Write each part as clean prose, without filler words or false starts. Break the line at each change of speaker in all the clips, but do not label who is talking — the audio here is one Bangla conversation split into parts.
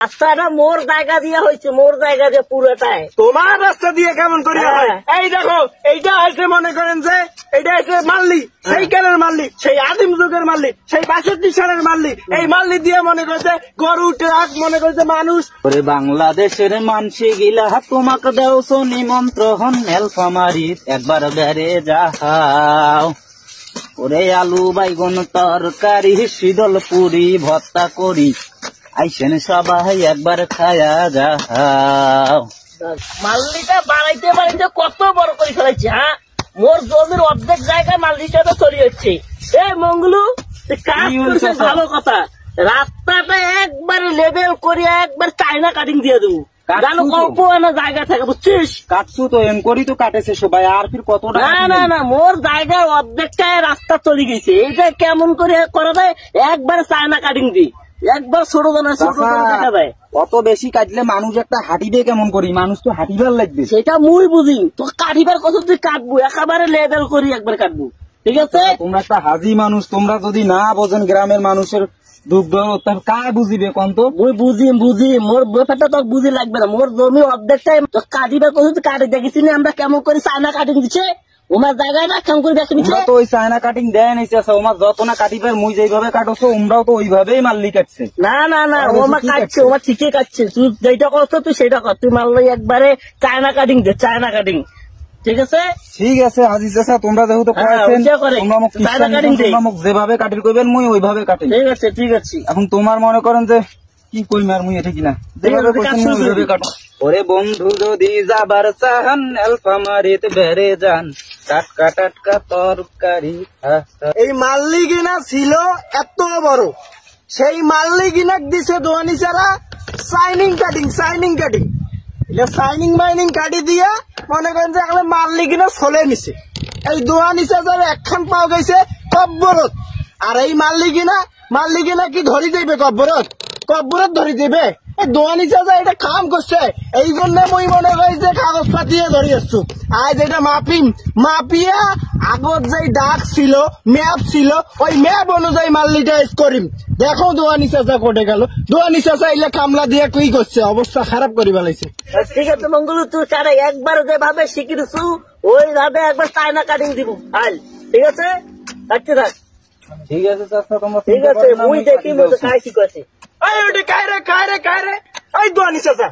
রাস্তাটা মোর জায়গা দিয়ে হয়েছে, মোর জায়গা দিয়ে পুরোটাই।
তোমার রাস্তা দিয়ে কেমন করে হয়? এই দেখো, এইটা হয়েছে মনে করেন যে এইটা হয়েছে মাল্লি, সেই কালের মাল্লি, সেই আদিম যুগের মাল্লি, সেই 62 সালের মাল্লি। এই মাল্লি দিয়ে মনে করছে গরু, ট্রাক, মনে করছে মানুষ।
ওরে বাংলাদেশের মানসি গিলা তোমাকে দেওছ নিমন্ত্রণ নীলফামারীত একবার বেড়ে যাও। ওরে আলু বাইগন তরকারি শীতল পুরি ভর্তা করি আইসেন সবাই একবার খায়া যাও।
মাল্লিটা বাড়াইতে বাড়াইতে কত বড় করে ফেলাইছে। হ্যাঁ, মোর জমির অর্ধেক জায়গায় মাল্লিটা তো চলে যাচ্ছে। এই মঙ্গলু, কাজ করছে ভালো কথা, রাস্তাটা একবারে লেভেল করে একবার চায়না কাটিং দিয়ে দেবো, জানো অল্প না জায়গা থাকে, বুঝছিস?
কাটছু তো এম করি তো কাটেছে সবাই, আর ফির কত
না না না, মোর জায়গায় অর্ধেকটায় রাস্তা চলে গেছে। এটা কেমন করে করা যায়? একবার চায়না কাটিং দি, একবার ছোট দানা ছোট দেখা যায়।
অত বেশি কাটলে মানুষ একটা হাঁটিবে কেমন করি, মানুষ তো হাঁটিবার লাগবে।
সেটা মুই বুঝি, তো কাটিবার কথা তুই কাটবো, একেবারে লেভেল করি একবার কাটবো, ঠিক আছে?
তোমরা একটা হাজি মানুষ, তোমরা যদি না বোঝেন গ্রামের মানুষের দুঃখ কার বুঝিবে কোন? তো
মুই বুঝি মোর ব্যাপারটা তো বুঝি লাগবে না। মোর জমি অর্ধেকটাই কাটিবার কথা তুই কাটি দেখেছি না, আমরা কেমন করে চায়না কাটিং দিচ্ছে ওমার জায়গায় না কেমন করে দেখে নিচ্ছে।
তো ওই চায়না কাটিং দেয় নিছে, ওমার যত না কাটিবার মুই যেইভাবে কাটছো ওমরাও তো ওইভাবেই মাল্লি কাটছে।
না না না, ওমা কাটছে, ওমা ঠিকই কাটছে। তুই যেটা করছো তুই সেটা কর, তুই মারলো একবারে চায়না কাটিং দে, চায়না কাটিং, ঠিক আছে?
ঠিক আছে হাজি চাচা, তোমরা যেহেতু যেভাবে কাটির কইবেন মুই ওইভাবে কাটি।
ঠিক আছে ঠিক আছে।
এখন তোমার মনে করেন যে কি কইম আর মুই এটা কিনা যেভাবে কইছেন ওইভাবে কাটো। ওরে বন্ধু যদি যাবার চাহান নীলফামারীত বেড়ে যান টাটকা টাটকা তরকারি।
এই মাল্লি গিনা ছিল এত বড়, সেই মাল্লি গিনাক দিছে দোয়ানি ছাড়া signing cutting, signing cutting, signing mining কাটি দিয়া মনে করেন যে এখন মাল্লি গিনা চলে নিছে। এই দোয়ানি চাচার একখান পাওয়া গেছে কব্বরত, আর এই মাল্লি গিনা কি ধরি যাইবে কব্বরত? কব্বরত ধরি যাইবে? এই দোয়ানি চাচা এটা কাম করছে, এই জন্য মই মনে করি যে কাগজ পাতিয়ে ধরি আসছো। আজ এটা মাপিয়া আগত যে ডাক ছিল, ম্যাপ ছিল, ওই ম্যাপ অনুযায়ী মাল্লিটা করিম। দেখো দোয়ানি চাচা কোটে গেল, দোয়ানি চাচা এলে কামলা দিয়ে কি করছে, অবস্থা খারাপ করি ফেলাইছে।
ঠিক আছে মঙ্গলু, তুই কারে একবার যেভাবে শিখিয়েছু ওইভাবে একবার চায়না কাটিং দিব হাল, ঠিক আছে? রাখতে থাক।
ঠিক আছে চাচা, তোমার
ঠিক আছে, মুই দেখি খাই কি করছে।
এই দোয়ানি চাচা,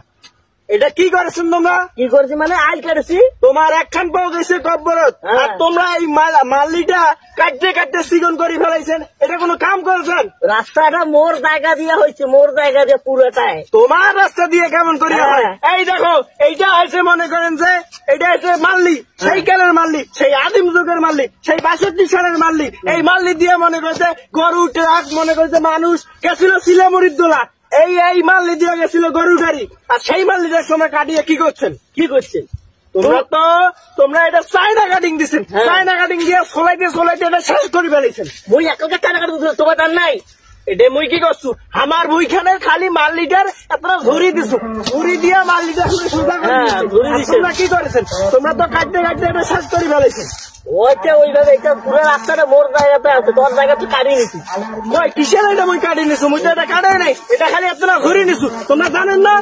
এটা কি করেছেন তোমরা?
কি করছি মানে আইল কাটেছি।
তোমার একখান পাওয়া গেছে কব্বরত, আর তোমরা এই মাল্লিটা কাটতে কাটতে সিগন করে ফেলাইছেন, এটা কোনো কাম করেছেন?
রাস্তাটা মোর জায়গা দিয়ে হয়েছে, মোর জায়গা দিয়ে পুরোটাই।
তোমার রাস্তা দিয়ে কেমন করে হয়? এই দেখো, এইটা হয়েছে মনে করেন যে এটা হয়েছে মাল্লি, সেই কালের মাল্লি, সেই আদিম যুগের মাল্লি, সেই 62 সালের মাল্লি। এই মাল্লি দিয়ে মনে করছে গরু, ট্রাক, মনে করছে মানুষ গেছিল সিলামরির দোলা। এই মাল্লি দিয়ে গেছিল গরু গাড়ি, আর সেই মাল্লিটার সময় কাটিয়ে কি করছেন? তোমরা এটা চায়না কাটিং দিচ্ছেন, চায়না কাটিং দিয়ে সোলাইতে এটা শেষ করে ফেলেছেন।
মুই একাকে চায়না কাটিং তোমার জান নাই?
এটা মুই কি করছু, আমার বইখানে খালি মাল্লিটার আপনারা ঝুড়ি দিছো, ঝুড়ি দিয়ে মাল্লিটা সোজা করে তোমরা কি করেছেন? তোমরা তো কাটতে কাটতে এটা শেষ করে ফেলেছেন।
ওইটা ওইভাবে, এটা পুরো রাস্তাটা মোর জায়গাতে আছে, তোর জায়গা তুই কাটিয়ে নিছিস।
মই কিসের এটা মুই কাটিয়ে নিছু? মুই তো এটা কাটাই নাই, এটা খালি আপনারা ঘুরে নিছু। তোমরা জানেন না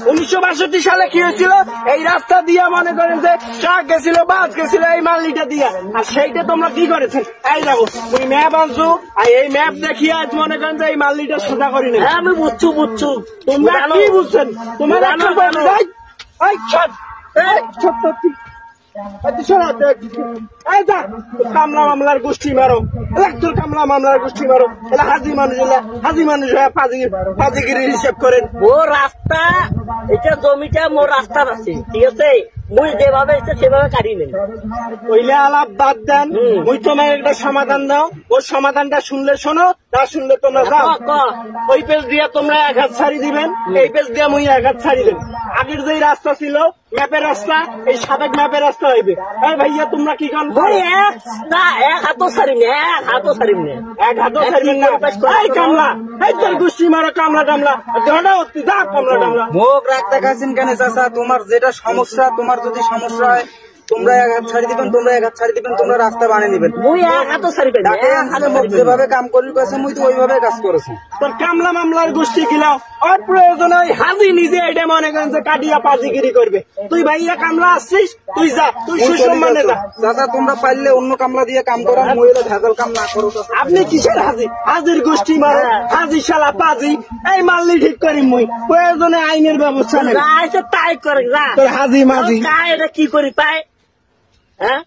1962 সালে কি হয়েছিল? এই রাস্তা দিয়া মনে করেন যে ট্রাক গেছিল, বাস গেছিল এই মাল্লিটা দিয়া, আর সেইটা তোমরা কি করেছেন? এই দেখো, মুই ম্যাপ আনছু, আর এই ম্যাপ দেখিয়ে আজ মনে করেন যে এই মাল্লিটা সোজা করি না।
হ্যাঁ আমি বুঝছু।
তোমরা কি বুঝছেন? তোমরা কামলা মামলার গোষ্ঠী মারো, কামলা মামলার গোষ্ঠী মারো, এটা হাজি মানুষ ফাজিগিরি হিসেব করেন।
মোর রাস্তা, এটা জমিটা মোর রাস্তার আছে, ঠিক আছে? মুই যেভাবে সেভাবে কাটি নেই।
ওইলে আলাপ বাদ দেন, মুই তোমার একটা সমাধান দাও, ওর সমাধানটা শুনলে শোনো, না শুনলে তোমরা যাও। ওই পেজ দিয়ে তোমরা এক হাত ছাড়ি দিবেন, এই পেজ দিয়ে মুই এক হাত ছাড়ি দেন। আগের যে রাস্তা ছিল ম্যাপের রাস্তা, এই সাবেক ম্যাপের রাস্তা হইবে। এই ভাইয়া তোমরা কি করেন?
এক হাতও ছাড়িম না, এক হাতও ছাড়িম না,
এক হাতও ছাড়বেন না। এই কামলা, এই তোর গোষ্ঠী মারো কামলা টামলা, যা কামলা টামলা।
মুখ রাখতে খাচ্ছেন কেন চাচা? তোমার যেটা সমস্যা, তোমার যদি সমস্যা হয় তোমরা এক হাত ছাড়ি দিবেন, তোমরা রাস্তা বানিয়ে নিবেন।
মুই এক হাতও ছাড়ি
যেভাবে কাম করি মুই তো ওইভাবে কাজ করেছি।
তোর কামলা মামলার গোষ্ঠী গিলাও আর প্রয়োজনে ওই হাজি নিজে এটা মনে করেন যে কাটিয়া পাজিগিরি করবে। তুই ভাইয়া কামলা আসছিস, তুই যা, তুই সুসম্মানে যা।
চাচা তোমরা পারলে অন্য কামলা দিয়ে কাম করো, মহিলা ভেজাল কাম না করো।
আপনি কিসের হাজি? হাজির গোষ্ঠী মারো, হাজি শালা পাজি। এই মাল্লি ঠিক করি মুই, প্রয়োজনে আইনের ব্যবস্থা নেব।
যা আছে তাই করে, যা।
তোর হাজি মাজি
এটা কি করি পায়, হ্যাঁ?